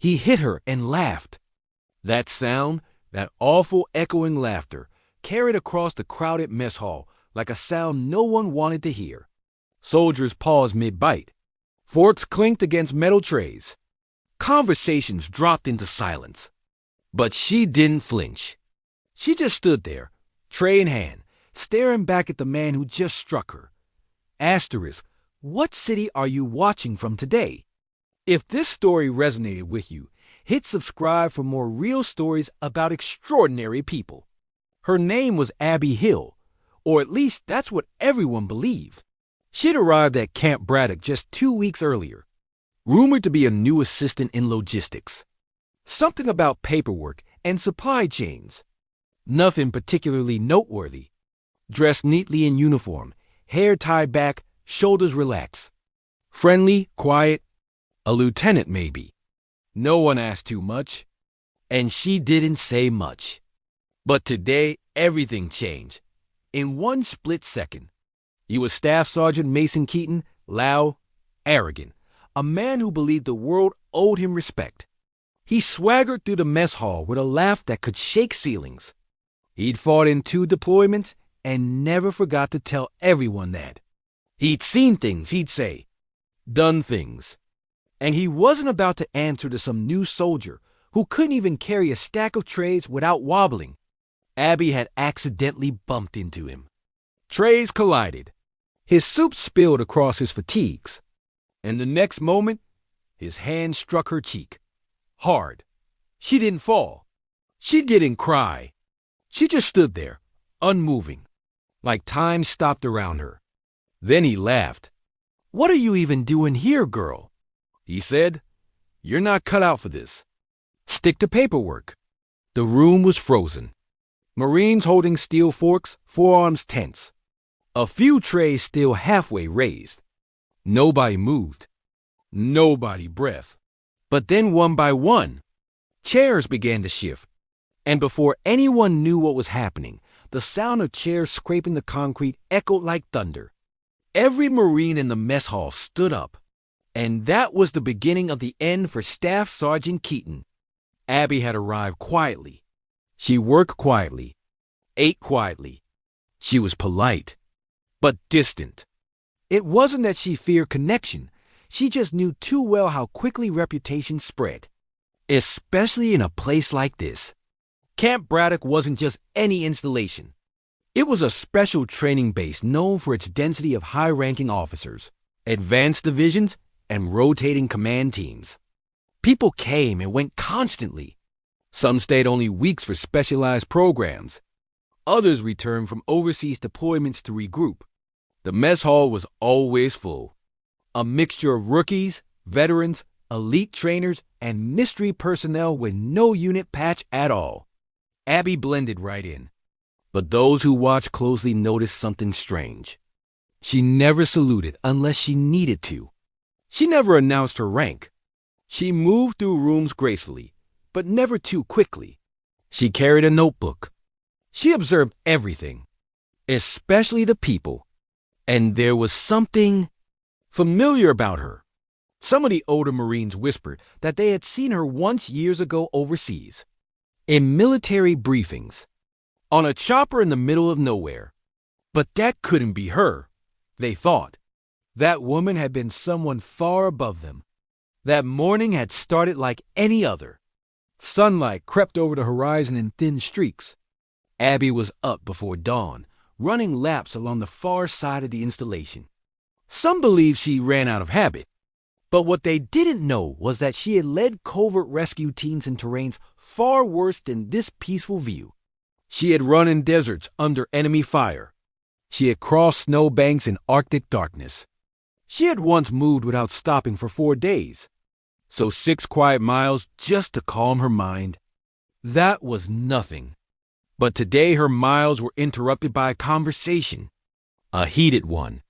He hit her and laughed. That sound, that awful echoing laughter, carried across the crowded mess hall like a sound no one wanted to hear. Soldiers paused mid-bite. Forks clinked against metal trays. Conversations dropped into silence. But she didn't flinch. She just stood there, tray in hand, staring back at the man who just struck her. Asterisk, what city are you watching from today? If this story resonated with you, hit subscribe for more real stories about extraordinary people. Her name was Abby Hill, or at least that's what everyone believed. She'd arrived at Camp Bradock just 2 weeks earlier, rumored to be a new assistant in logistics. Something about paperwork and supply chains. Nothing particularly noteworthy. Dressed neatly in uniform, hair tied back, shoulders relaxed. Friendly, quiet, a lieutenant maybe. No one asked too much, and she didn't say much. But today, everything changed. In one split second. He was Staff Sergeant Mason Keaton, loud, arrogant, a man who believed the world owed him respect. He swaggered through the mess hall with a laugh that could shake ceilings. He'd fought in 2 deployments and never forgot to tell everyone that. He'd seen things, he'd say, done things. And he wasn't about to answer to some new soldier who couldn't even carry a stack of trays without wobbling. Abby had accidentally bumped into him. Trays collided. His soup spilled across his fatigues. And the next moment, his hand struck her cheek. Hard. She didn't fall. She didn't cry. She just stood there, unmoving, like time stopped around her. Then he laughed. "What are you even doing here, girl?" he said. "You're not cut out for this. Stick to paperwork." The room was frozen. Marines holding steel forks, forearms tense. A few trays still halfway raised. Nobody moved. Nobody breathed. But then one by one, chairs began to shift. And before anyone knew what was happening, the sound of chairs scraping the concrete echoed like thunder. Every Marine in the mess hall stood up. And that was the beginning of the end for Staff Sergeant Keaton. Abby had arrived quietly. She worked quietly, ate quietly. She was polite, but distant. It wasn't that she feared connection. She just knew too well how quickly reputation spread, especially in a place like this. Camp Bradock wasn't just any installation. It was a special training base known for its density of high-ranking officers, advanced divisions, and rotating command teams. People came and went constantly. Some stayed only weeks for specialized programs. Others returned from overseas deployments to regroup. The mess hall was always full. A mixture of rookies, veterans, elite trainers, and mystery personnel with no unit patch at all. Abby blended right in. But those who watched closely noticed something strange. She never saluted unless she needed to. She never announced her rank. She moved through rooms gracefully, but never too quickly. She carried a notebook. She observed everything, especially the people. And there was something familiar about her. Some of the older Marines whispered that they had seen her once years ago overseas, in military briefings, on a chopper in the middle of nowhere. But that couldn't be her, they thought. That woman had been someone far above them. That morning had started like any other. Sunlight crept over the horizon in thin streaks. Abby was up before dawn, running laps along the far side of the installation. Some believed she ran out of habit. But what they didn't know was that she had led covert rescue teams in terrains far worse than this peaceful view. She had run in deserts under enemy fire. She had crossed snowbanks in Arctic darkness. She had once moved without stopping for 4 days. So 6 quiet miles just to calm her mind. That was nothing. But today her miles were interrupted by a conversation. A heated one.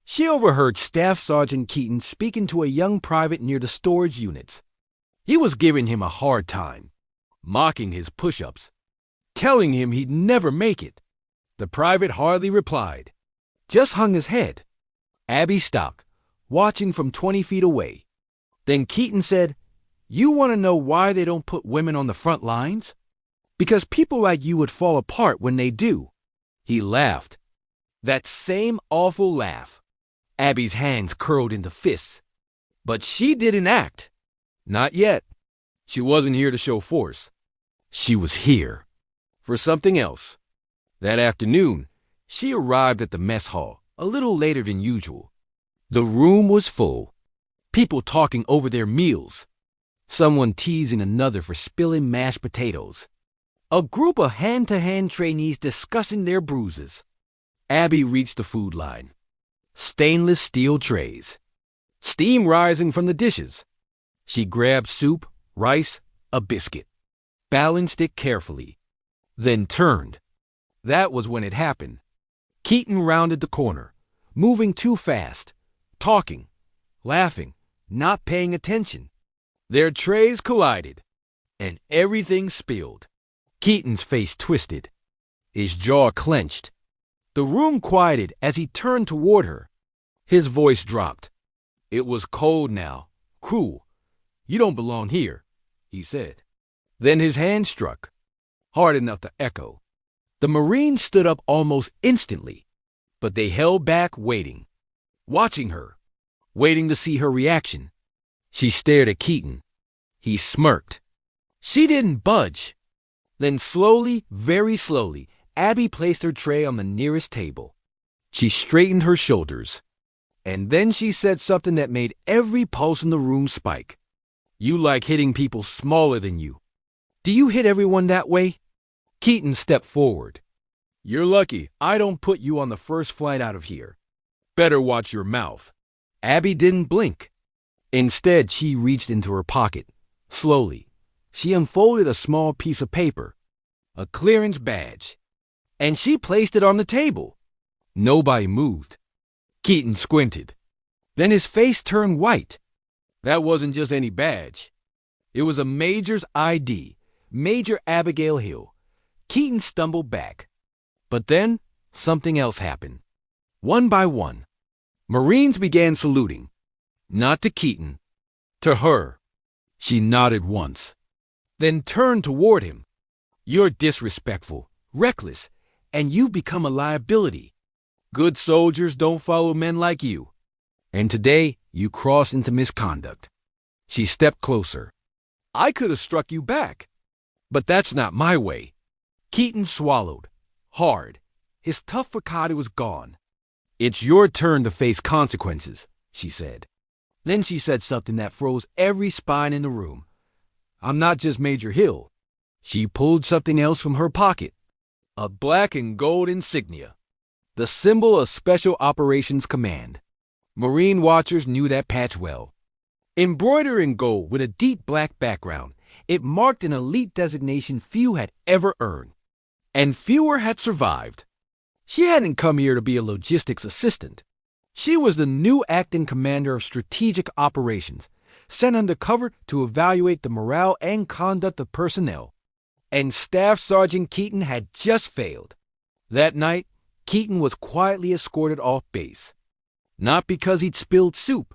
She overheard Staff Sergeant Keaton speaking to a young private near the storage units. He was giving him a hard time, mocking his push-ups, telling him he'd never make it. The private hardly replied, just hung his head. Abby stopped, watching from 20 feet away. Then Keaton said, You want to know why they don't put women on the front lines? Because people like you would fall apart when they do. He laughed. That same awful laugh. Abby's hands curled into fists. But she didn't act. Not yet. She wasn't here to show force. She was here for something else. That afternoon, she arrived at the mess hall a little later than usual. The room was full. People talking over their meals. Someone teasing another for spilling mashed potatoes. A group of hand-to-hand trainees discussing their bruises. Abby reached the food line. Stainless steel trays. Steam rising from the dishes. She grabbed soup, rice, a biscuit. Balanced it carefully. Then turned. That was when it happened. Keaton rounded the corner, moving too fast, talking, laughing, not paying attention. Their trays collided, and everything spilled. Keaton's face twisted. His jaw clenched. The room quieted as he turned toward her. His voice dropped. It was cold now, cruel. You don't belong here, he said. Then his hand struck, hard enough to echo. The Marines stood up almost instantly, but they held back, waiting, watching her, waiting to see her reaction. She stared at Keaton. He smirked. She didn't budge. Then slowly, very slowly, Abby placed her tray on the nearest table. She straightened her shoulders. And then she said something that made every pulse in the room spike. You like hitting people smaller than you. Do you hit everyone that way? Keaton stepped forward. You're lucky I don't put you on the first flight out of here. Better watch your mouth. Abby didn't blink. Instead, she reached into her pocket. Slowly, she unfolded a small piece of paper, a clearance badge, and she placed it on the table. Nobody moved. Keaton squinted. Then his face turned white. That wasn't just any badge. It was a Major's ID, Major Abigail Hill. Keaton stumbled back. But then, something else happened. One by one, Marines began saluting. Not to Keaton, to her. She nodded once, then turned toward him. You're disrespectful, reckless, and you've become a liability. Good soldiers don't follow men like you. And today, you cross into misconduct. She stepped closer. I could have struck you back, but that's not my way. Keaton swallowed, hard. His tough facade was gone. It's your turn to face consequences, she said. Then she said something that froze every spine in the room. I'm not just Major Hill. She pulled something else from her pocket. A black and gold insignia. The symbol of Special Operations Command. Marine watchers knew that patch well. Embroidered in gold with a deep black background, it marked an elite designation few had ever earned. And fewer had survived. She hadn't come here to be a logistics assistant. She was the new acting commander of strategic operations, sent undercover to evaluate the morale and conduct of personnel. And Staff Sergeant Keaton had just failed. That night, Keaton was quietly escorted off base. Not because he'd spilled soup,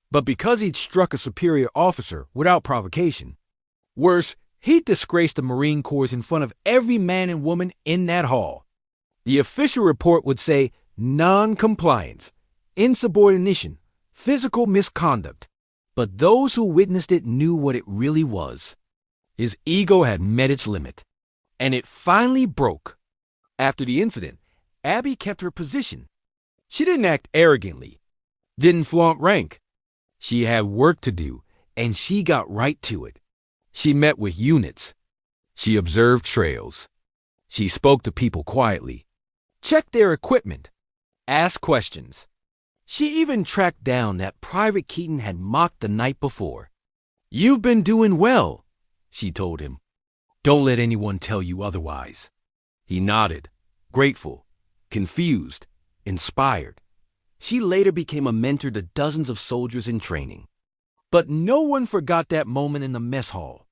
but because he'd struck a superior officer without provocation. Worse, he'd disgraced the Marine Corps in front of every man and woman in that hall. The official report would say non-compliance, insubordination, physical misconduct. But those who witnessed it knew what it really was. His ego had met its limit, and it finally broke. After the incident, Abby kept her position. She didn't act arrogantly, didn't flaunt rank. She had work to do, and she got right to it. She met with units. She observed trails. She spoke to people quietly, checked their equipment, asked questions. She even tracked down that Private Keaton had mocked the night before. You've been doing well, she told him. Don't let anyone tell you otherwise. He nodded, grateful, confused, inspired. She later became a mentor to dozens of soldiers in training. But no one forgot that moment in the mess hall.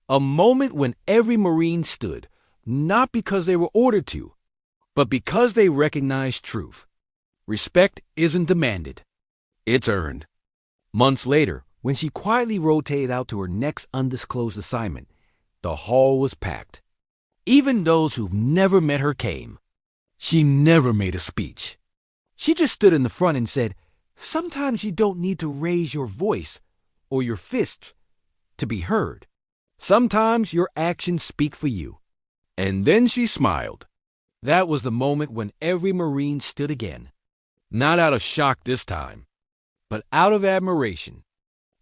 A moment when every Marine stood, not because they were ordered to, but because they recognized truth. Respect isn't demanded. It's earned. Months later, When she quietly rotated out to her next undisclosed assignment, the hall was packed. Even those who've never met her came. She never made a speech. She just stood in the front and said, "Sometimes you don't need to raise your voice or your fists to be heard. Sometimes your actions speak for you." And then she smiled. That was the moment when every Marine stood again. Not out of shock this time, but out of admiration.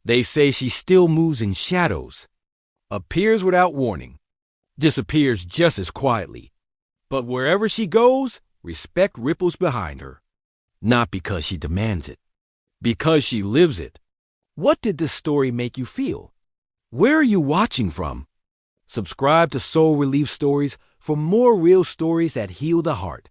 They say she still moves in shadows, appears without warning, disappears just as quietly. But wherever she goes, respect ripples behind her. Not because she demands it, because she lives it. What did this story make you feel? Where are you watching from? Subscribe to Soul Relief Stories for more real stories that heal the heart.